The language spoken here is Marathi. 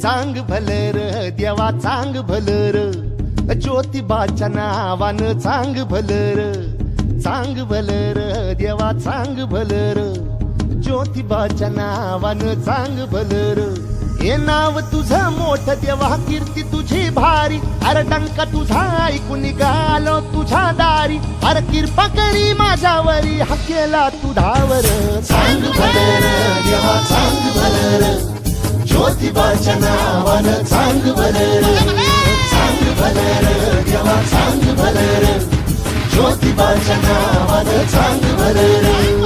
चांग भलर देवा चांग भलर, ज्योतिबाच्या नावानं चांग भलर देवा चांग भलर, ज्योतिबाच्या नावानं चांग भलर. हे नाव तुझं मोठं देवा कीर्ती तुझी भारी, अरे डंका तुझा ऐकून निघालो तुझ्या दारी, अरे कृपा करी माझ्यावरी हा केला तू धावर. चांग भलर देवा चांग भलर, ज्योतिबाच्या नावानं चांग भलर देवा चांग भलर, ज्योतिबाच्या नावानं चांग भलर.